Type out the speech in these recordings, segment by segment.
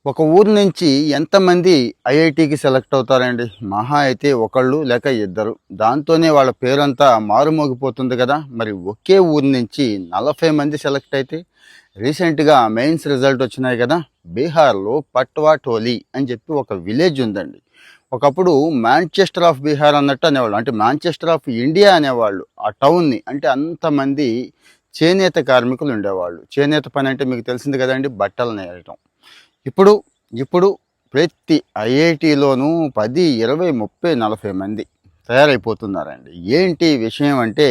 ఒక ఊరు నుంచి ఎంతమంది ఐఐటికి సెలెక్ట్ అవుతారండి? మహా అయితే ఒకళ్ళు లేక ఇద్దరు. దాంతోనే వాళ్ళ పేరంతా మారుమోగిపోతుంది కదా! మరి ఒకే ఊరు నుంచి 40 మంది సెలెక్ట్ అయితే రీసెంట్‌గా మెయిన్స్ రిజల్ట్ వచ్చినాయి కదా! బీహార్‌లో పట్వా టోలి అని చెప్పి ఒక విలేజ్ ఉందండి. ఒకప్పుడు మాంచెస్టర్ ఆఫ్ బీహార్ అన్నట్టు అనేవాళ్ళు. అంటే మాంచెస్టర్ ఆఫ్ ఇండియా అనేవాళ్ళు ఆ టౌన్‌ని. అంటే అంతమంది చేనేత కార్మికులు ఉండేవాళ్ళు. చేనేత పని అంటే మీకు తెలిసింది కదండీ! బట్టలు నేయటం. ఇప్పుడు ఇప్పుడు ప్రతి ఐఐటీలోనూ 10, 20, 30, 40 మంది తయారైపోతున్నారండి. ఏంటి విషయం అంటే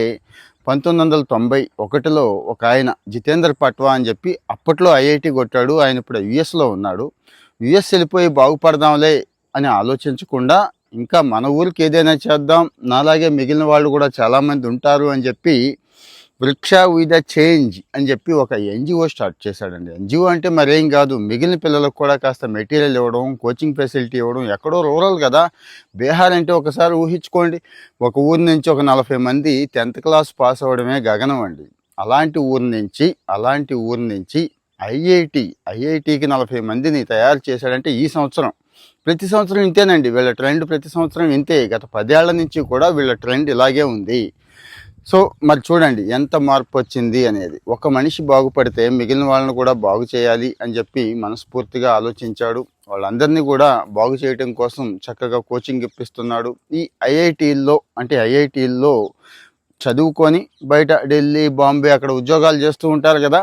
1991లో ఒక ఆయన జితేంద్ర పట్వా అని చెప్పి అప్పట్లో ఐఐటీ కొట్టాడు. ఆయన ఇప్పుడు యుఎస్లో ఉన్నాడు. యుఎస్ వెళ్ళిపోయి బాగుపడదాంలే అని ఆలోచించకుండా ఇంకా మన ఊరికి ఏదైనా చేద్దాం, నాలాగే మిగిలిన వాళ్ళు కూడా చాలామంది ఉంటారు అని చెప్పి వృక్ష విత్ ద చేంజ్ అని చెప్పి ఒక ఎన్జిఓ స్టార్ట్ చేశాడండి. ఎన్జిఓ అంటే మరేం కాదు, మిగిలిన పిల్లలకు కూడా కాస్త మెటీరియల్ ఇవ్వడం, కోచింగ్ ఫెసిలిటీ ఇవ్వడం. ఎక్కడో రూరల్ కదా బీహార్ అంటే. ఒకసారి ఊహించుకోండి, ఒక ఊరి నుంచి ఒక 40 మంది 10th క్లాస్ పాస్ అవ్వడమే గగనం అండి. అలాంటి ఊరి నుంచి ఐఐటికి 40 మందిని తయారు చేశాడంటే ఈ సంవత్సరం. ప్రతి సంవత్సరం ఇంతేనండి వీళ్ళ ట్రెండ్. ప్రతి సంవత్సరం ఇంతే. గత 10 ఏళ్ల నుంచి కూడా వీళ్ళ ట్రెండ్ ఇలాగే ఉంది. సో మరి చూడండి ఎంత మార్పు వచ్చింది అనేది. ఒక మనిషి బాగుపడితే మిగిలిన వాళ్ళని కూడా బాగు చేయాలి అని చెప్పి మనస్ఫూర్తిగా ఆలోచించాడు. వాళ్ళందరినీ కూడా బాగు చేయడం కోసం చక్కగా కోచింగ్ ఇప్పిస్తున్నాడు. ఈ ఐఐటీల్లో చదువుకొని బయట ఢిల్లీ, బాంబే అక్కడ ఉద్యోగాలు చేస్తూ ఉంటారు కదా,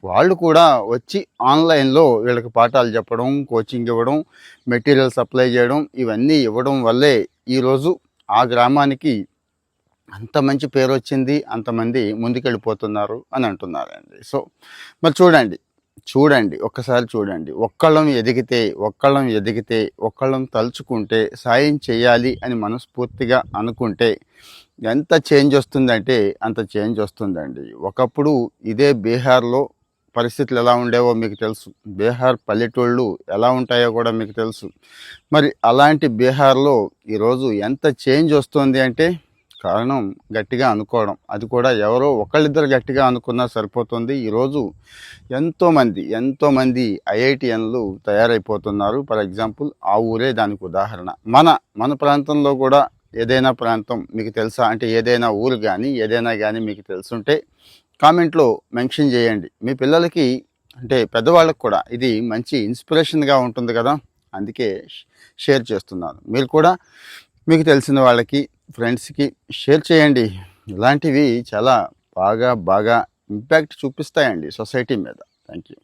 వాళ్ళు కూడా వచ్చి ఆన్లైన్లో వీళ్ళకి పాఠాలు చెప్పడం, కోచింగ్ ఇవ్వడం, మెటీరియల్ సప్లై చేయడం, ఇవన్నీ ఇవ్వడం వల్లే ఈరోజు ఆ గ్రామానికి అంత మంచి పేరు వచ్చింది, అంతమంది ముందుకెళ్ళిపోతున్నారు అని అంటున్నారండి. సో మరి ఒక్కసారి చూడండి. ఒక్కళ్ళం తలుచుకుంటే, సాయం చేయాలి అని మనస్ఫూర్తిగా అనుకుంటే ఎంత చేంజ్ వస్తుందంటే అంత చేంజ్ వస్తుందండి. ఒకప్పుడు ఇదే బీహార్లో పరిస్థితులు ఎలా ఉండేవో మీకు తెలుసు. బీహార్ పల్లెటూళ్ళు ఎలా ఉంటాయో కూడా మీకు తెలుసు. మరి అలాంటి బీహార్లో ఈరోజు ఎంత చేంజ్ వస్తుంది అంటే కారణం గట్టిగా అనుకోవడం. అది కూడా ఎవరో ఒకళ్ళిద్దరు గట్టిగా అనుకున్నా సరిపోతుంది. ఈరోజు ఎంతోమంది ఐఐటిఎన్లు తయారైపోతున్నారు. ఫర్ ఎగ్జాంపుల్ ఆ ఊరే దానికి ఉదాహరణ. మన ప్రాంతంలో కూడా ఏదైనా ప్రాంతం మీకు తెలుసా అంటే, ఏదైనా ఊరు కానీ ఏదైనా కానీ మీకు తెలుసుంటే కామెంట్లో మెన్షన్ చేయండి. మీ పిల్లలకి అంటే పెద్దవాళ్ళకి కూడా ఇది మంచి ఇన్స్పిరేషన్గా ఉంటుంది కదా, అందుకే షేర్ చేస్తున్నాను. మీరు కూడా మీకు తెలిసిన వాళ్ళకి, ఫ్రెండ్స్కి షేర్ చేయండి. ఇలాంటివి చాలా బాగా ఇంపాక్ట్ చూపిస్తాయండి సొసైటీ మీద. Thank you.